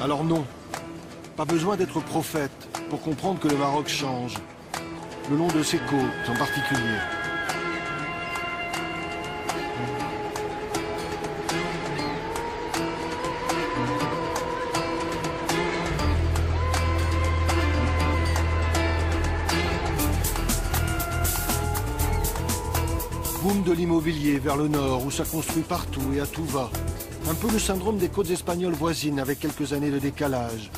Alors non, pas besoin d'être prophète pour comprendre que le Maroc change, le long de ses côtes en particulier. Boom de l'immobilier vers le nord où ça construit partout et à tout va. Un peu le syndrome des côtes espagnoles voisines avec quelques années de décalage.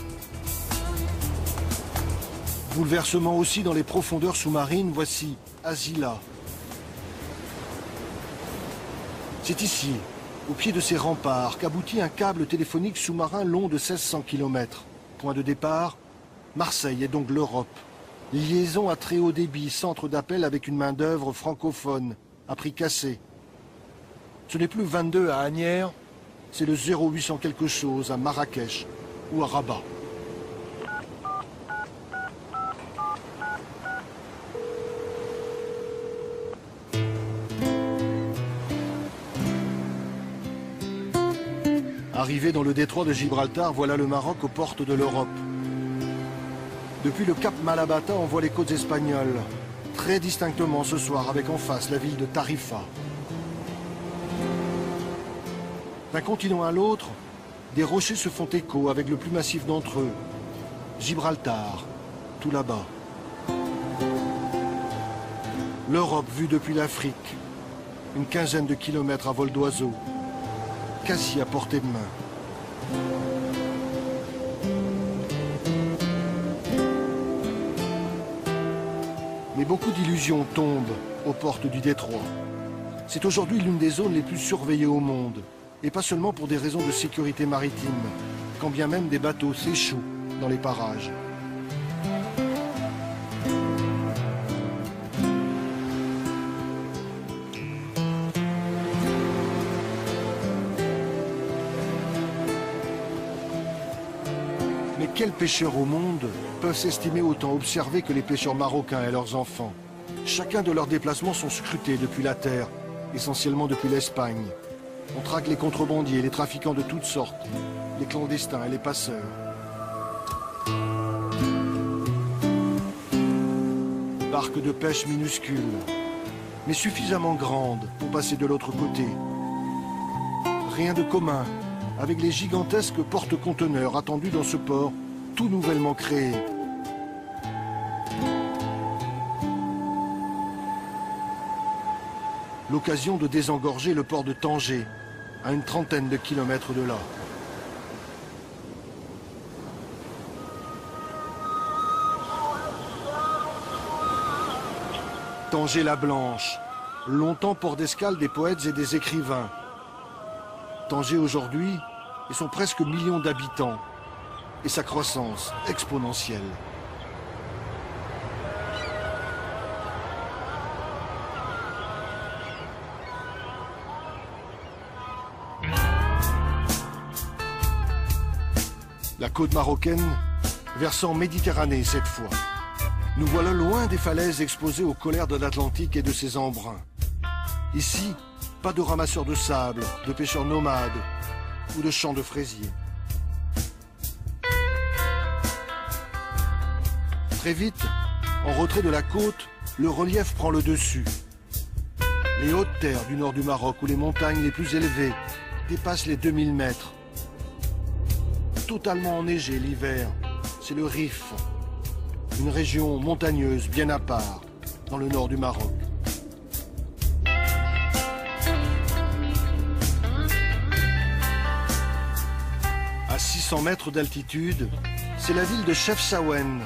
Bouleversement aussi dans les profondeurs sous-marines, voici Azila. C'est ici, au pied de ces remparts, qu'aboutit un câble téléphonique sous-marin long de 1600 km. Point de départ, Marseille et donc l'Europe. Liaison à très haut débit, centre d'appel avec une main-d'œuvre francophone, à prix cassé. Ce n'est plus 22 à Asnières, c'est le 0800 quelque chose à Marrakech ou à Rabat. Arrivé dans le détroit de Gibraltar, voilà le Maroc aux portes de l'Europe. Depuis le cap Malabata, on voit les côtes espagnoles, très distinctement ce soir, avec en face la ville de Tarifa. D'un continent à l'autre, des rochers se font écho avec le plus massif d'entre eux, Gibraltar, tout là-bas. L'Europe vue depuis l'Afrique, une quinzaine de kilomètres à vol d'oiseau, quasi à portée de main. Mais beaucoup d'illusions tombent aux portes du détroit. C'est aujourd'hui l'une des zones les plus surveillées au monde. Et pas seulement pour des raisons de sécurité maritime, quand bien même des bateaux s'échouent dans les parages. Mais quels pêcheurs au monde peuvent s'estimer autant observés que les pêcheurs marocains et leurs enfants? Chacun de leurs déplacements sont scrutés depuis la terre, essentiellement depuis l'Espagne. On traque les contrebandiers, les trafiquants de toutes sortes, les clandestins et les passeurs. Barques de pêche minuscules, mais suffisamment grandes pour passer de l'autre côté. Rien de commun avec les gigantesques porte-conteneurs attendus dans ce port tout nouvellement créé. L'occasion de désengorger le port de Tanger, à une trentaine de kilomètres de là. Tanger la Blanche, longtemps port d'escale des poètes et des écrivains. Tanger aujourd'hui et son presque million d'habitants et sa croissance exponentielle. La côte marocaine, versant Méditerranée cette fois. Nous voilà loin des falaises exposées aux colères de l'Atlantique et de ses embruns. Ici, pas de ramasseurs de sable, de pêcheurs nomades ou de champs de fraisiers. Très vite, en retrait de la côte, le relief prend le dessus. Les hautes terres du nord du Maroc où les montagnes les plus élevées dépassent les 2000 mètres. Totalement enneigé l'hiver, c'est le Rif, une région montagneuse bien à part dans le nord du Maroc. À 600 mètres d'altitude, c'est la ville de Chefchaouen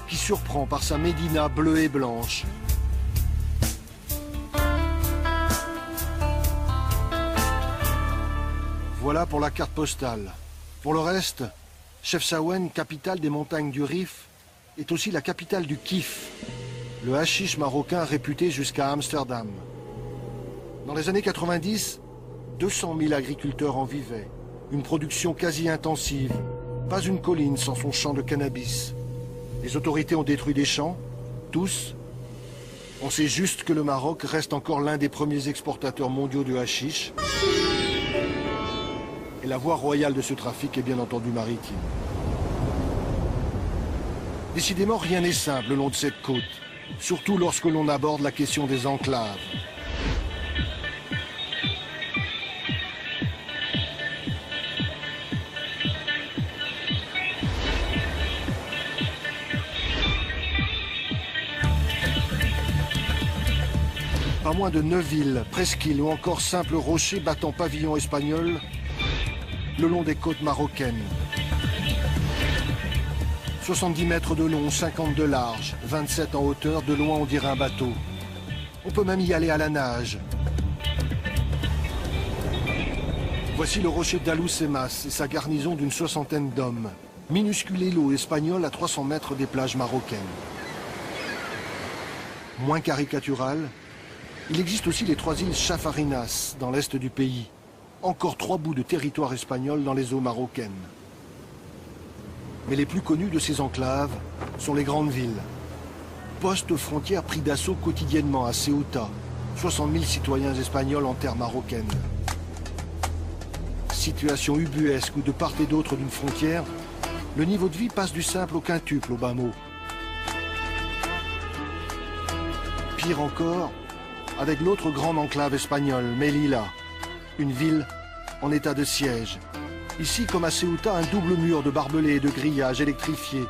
qui surprend par sa médina bleue et blanche. Voilà pour la carte postale. Pour le reste, Chefchaouen, capitale des montagnes du Rif, est aussi la capitale du kiff, le hashish marocain réputé jusqu'à Amsterdam. Dans les années 90, 200 000 agriculteurs en vivaient. Une production quasi intensive, pas une colline sans son champ de cannabis. Les autorités ont détruit des champs, tous. On sait juste que le Maroc reste encore l'un des premiers exportateurs mondiaux de hashish. Et la voie royale de ce trafic est bien entendu maritime. Décidément, rien n'est simple le long de cette côte, surtout lorsque l'on aborde la question des enclaves. Pas moins de 9 villes, presqu'îles ou encore simples rochers battant pavillon espagnol le long des côtes marocaines. 70 mètres de long, 50 de large, 27 en hauteur, de loin on dirait un bateau. On peut même y aller à la nage. Voici le rocher d'Alucemas et sa garnison d'une 60aine d'hommes. Minuscule îlot espagnol à 300 mètres des plages marocaines. Moins caricatural, il existe aussi les 3 îles Chafarinas, dans l'est du pays. Encore 3 bouts de territoire espagnol dans les eaux marocaines. Mais les plus connus de ces enclaves sont les grandes villes. Postes frontières pris d'assaut quotidiennement à Ceuta, 60 000 citoyens espagnols en terre marocaine. Situation ubuesque où de part et d'autre d'une frontière, le niveau de vie passe du simple au quintuple au bas mot. Pire encore, avec l'autre grande enclave espagnole, Melilla, une ville en état de siège. Ici, comme à Ceuta, un double mur de barbelés et de grillages électrifiés.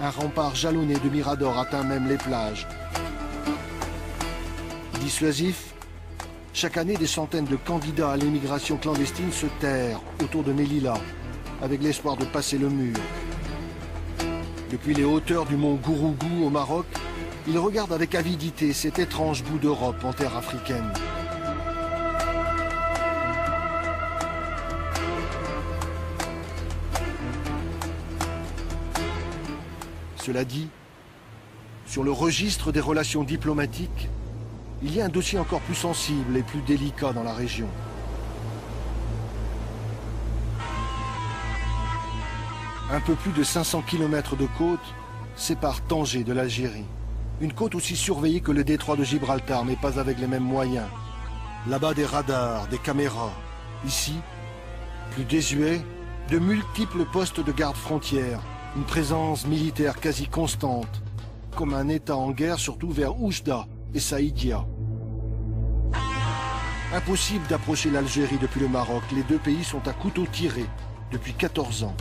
Un rempart jalonné de miradors atteint même les plages. Dissuasif, chaque année, des centaines de candidats à l'immigration clandestine se terrent autour de Melilla, avec l'espoir de passer le mur. Depuis les hauteurs du mont Gourougou au Maroc, ils regardent avec avidité cet étrange bout d'Europe en terre africaine. Cela dit, sur le registre des relations diplomatiques, il y a un dossier encore plus sensible et plus délicat dans la région. Un peu plus de 500 km de côte séparent Tanger de l'Algérie. Une côte aussi surveillée que le détroit de Gibraltar, mais pas avec les mêmes moyens. Là-bas, des radars, des caméras. Ici, plus désuet, de multiples postes de garde-frontières. Une présence militaire quasi constante, comme un État en guerre, surtout vers Oujda et Saïdia. Impossible d'approcher l'Algérie depuis le Maroc. Les deux pays sont à couteau tiré depuis 14 ans.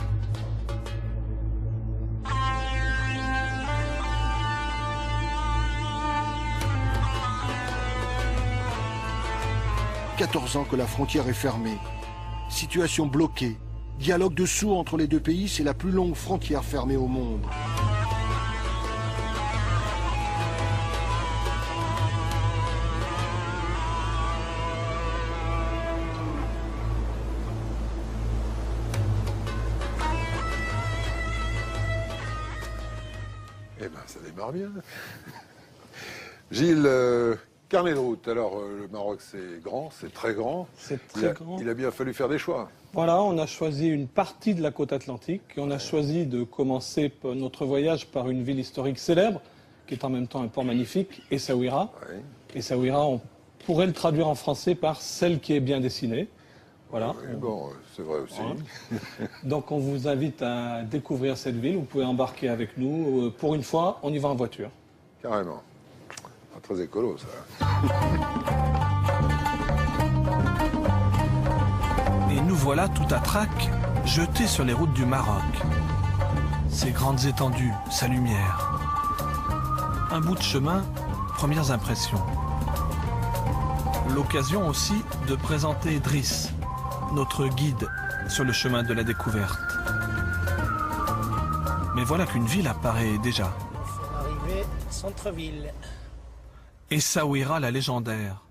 « 14 ans que la frontière est fermée. Situation bloquée. Dialogue de sourds entre les deux pays, c'est la plus longue frontière fermée au monde. Eh ben, ça démarre bien. Gilles, carnet de route. Alors, le Maroc, c'est grand, c'est très grand. C'est très grand. Il a bien fallu faire des choix. Voilà, on a choisi une partie de la côte atlantique et on a choisi de commencer notre voyage par une ville historique célèbre, qui est en même temps un port magnifique, Essaouira. Oui. Essaouira, on pourrait le traduire en français par celle qui est bien dessinée. Voilà. Oui, bon, c'est vrai aussi. Voilà. Donc on vous invite à découvrir cette ville. Vous pouvez embarquer avec nous. Pour une fois, on y va en voiture. Carrément. Pas très écolo, ça. Et nous voilà tout à trac, jetés sur les routes du Maroc. Ses grandes étendues, sa lumière. Un bout de chemin, premières impressions. L'occasion aussi de présenter Driss, notre guide sur le chemin de la découverte. Mais voilà qu'une ville apparaît déjà. Arrivé centre-ville. Essaouira la légendaire.